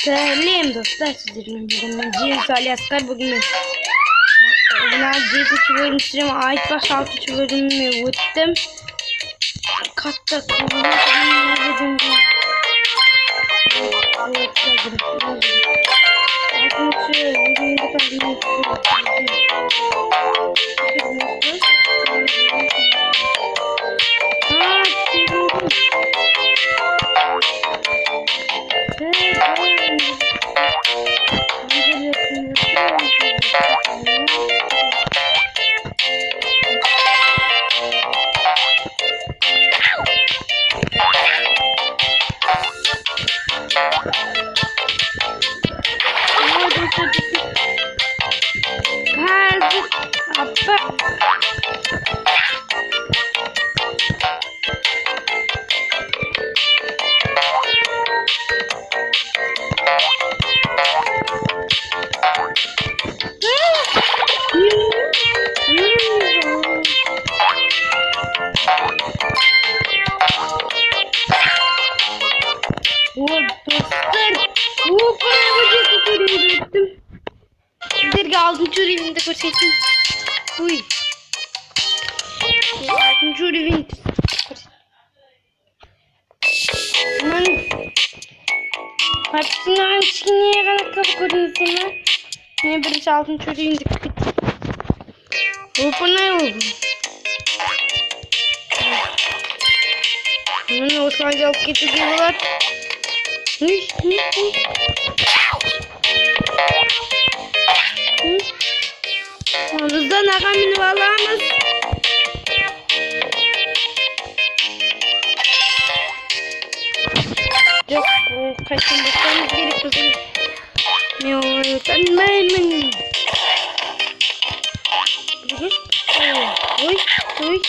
Сәлем достар, сіздермен бүгін Джеймс Алиаскар бүгін мына 7-ші бөлім түсіремін. Айтпақшы 6-ші бөліміме өттім. Қатты Altıncı revinde görseydin. Uy. Altıncı revinde. Aman. Hepsinden çiğneye kadar kapı koyuyorsun lan. Ne birisi altıncı revinde bitti. Bu ne oldu? Aman o sadece alıp getiriyorlar. Uy. Onuzdan ağam ünvalamız. Yok, kaçın bakmamız gerek kızım. Ne oluyor? Tanımayın. Oy.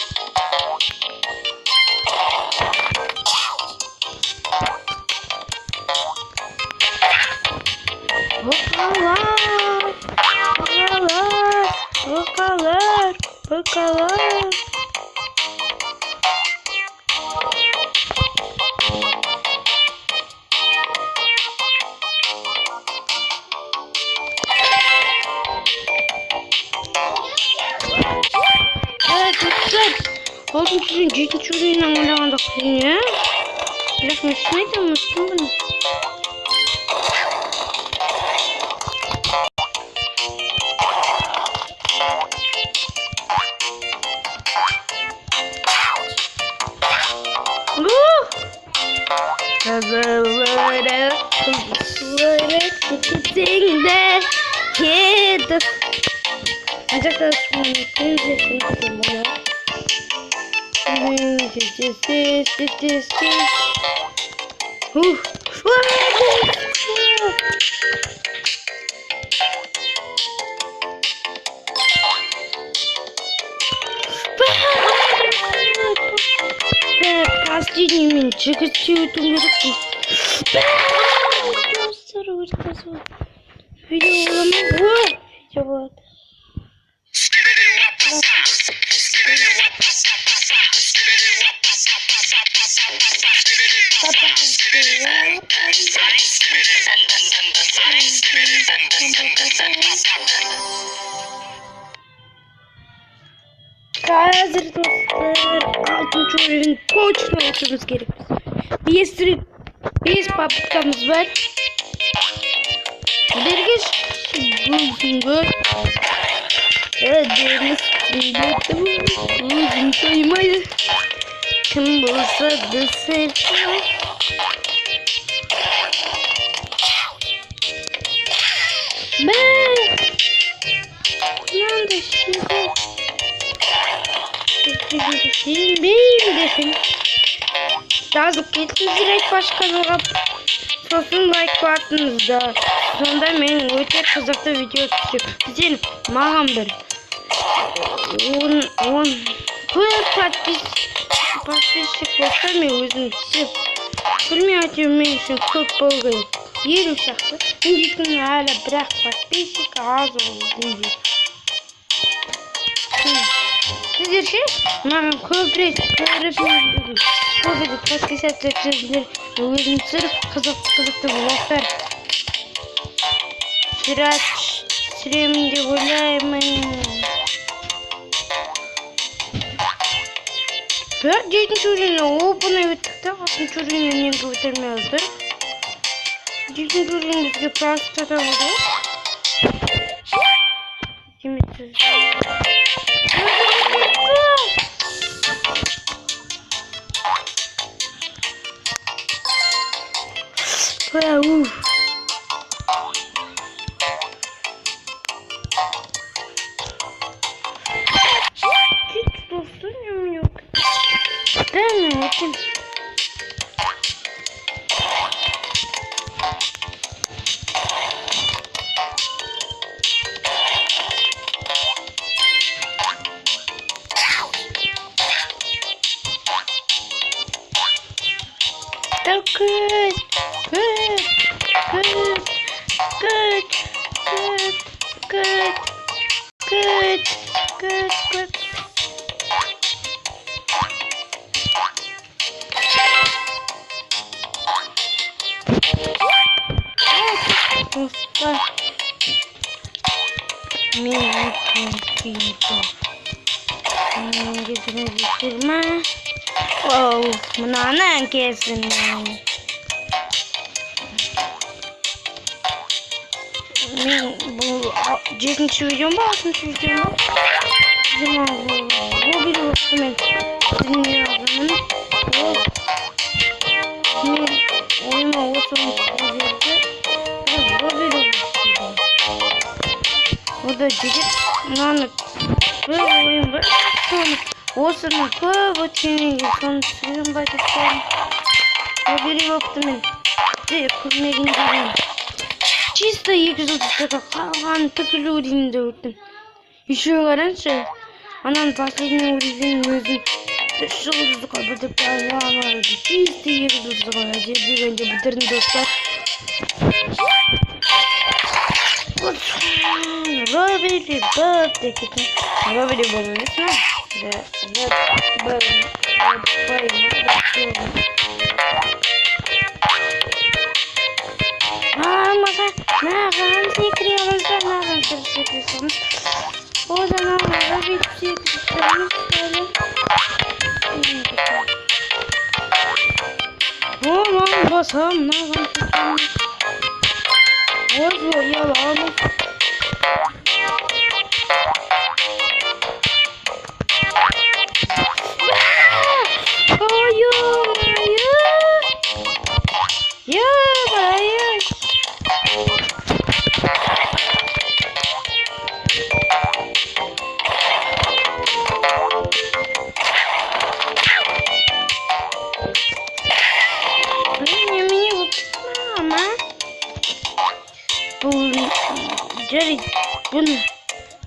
Hokalar. Evet dostlar. Oğlum sizin ciddi çocuğuyla oynamada kıyın ya. Biraz mesleğe de unuttum bunu. Acaba şunu последними чекатью Hazır dostlar, 6. oyun koçla oturmamız gerek. Bir paprikamız var. Bir kez bu ödemiz uzun saymayı kim bulsa da sevsin. Ben yanlışlıkla жазып кетіңіздер айтпақшы жазып сосын лайк басыңыздар. Сонда мен өте қызықты видео түсіріп сізден маған бір 10 подписчик болса мен өзім түсіп білмей әйтеуір мен үшін көп болу керек. Елу шақты үндейтін әлі бірақ подписчик аз болды. Сіздер ше маған көбірек подписаться етіңіздер. Өзім сырып қызықты блоктар сүремін деп ойлаймын. Бірақ 7-ші уровеньне оп-оңай өттік та, 6-ші уровеньнен немді өтірмей алды. 7-ші уровень бізге просто табылды. Демексіз. Good. Dostlar. Gezine bitirme. Buna ne kesin yani. Bu 7. videom var, 6. videom var. Bizim ağzım. Bu bir dostum. Sizin ağzımın. Oyma olsun. O da gidip nane böyle oyun var. Osunu köp ötkenin son suyun başlıklarım. Haberi yoktu men. Kurmegin dedim. Чисто 230'da kalgan tıkırlı uğrayımda öttüm. Еще раньше анан последний уровень өзүн 3 yıldızlı kapatып kalgan. Чисто 230'da дегенде бітірдім достар. Robili Bob dedi. Robili Bob'un ismi. Masa ne yapalım? Sekriyoruz da ne yapalım? Sekriyorsunuz. O zaman Robili sekriyorsunuz. Aman basam ne yapalım? Boz yalan.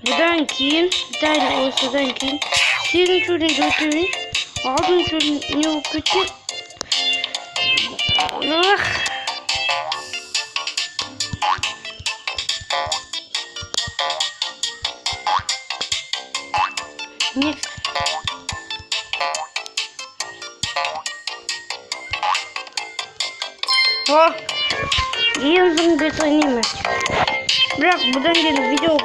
Buradan keyin dayı olsadan keyin 8. uğrayı götürün 6. uğrayı götür. Next. Ең götüreyim. Bırak buradan gelin video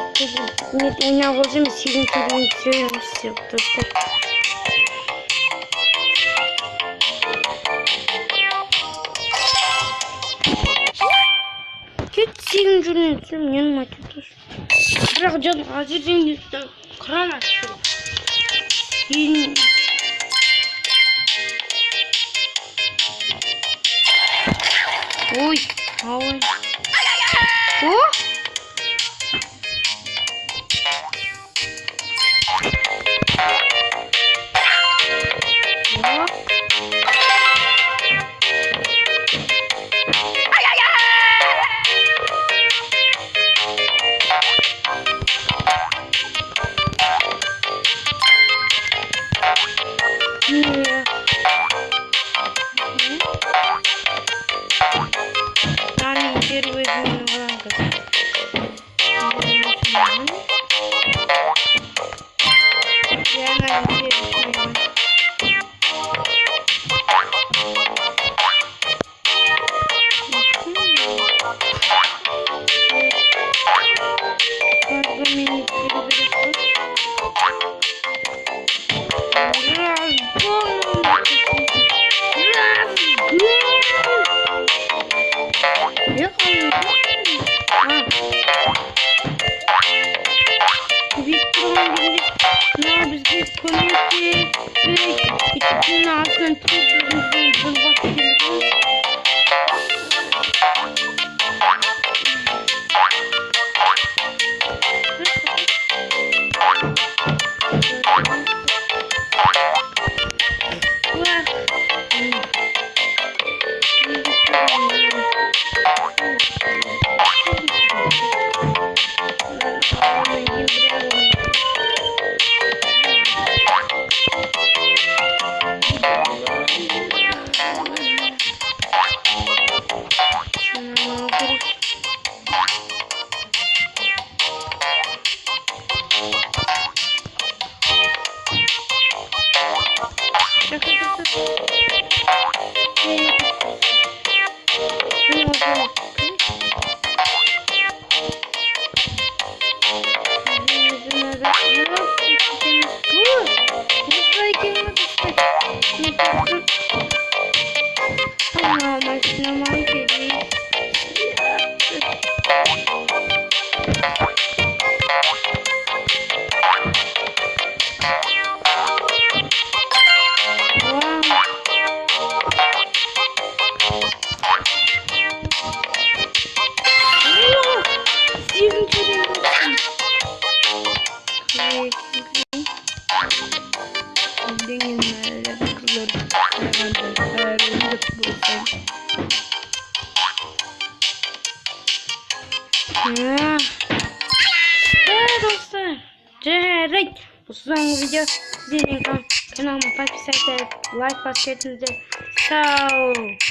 net oynayalım 8. uğrayı götürüyorum dostlar. Git 8. uğrayı götürüyorum yanıma götür. Bırak canım acil denizden kıran açtım. Oy, oy. Oh! kalıyor? Ha. Büyük durum bildik. Ne biz bir komünite ve ikisinin altından tüylerimizden bulmak gerekiyor. Bu son video sizin kanalıma like basıyorsunuz. Sağ ol.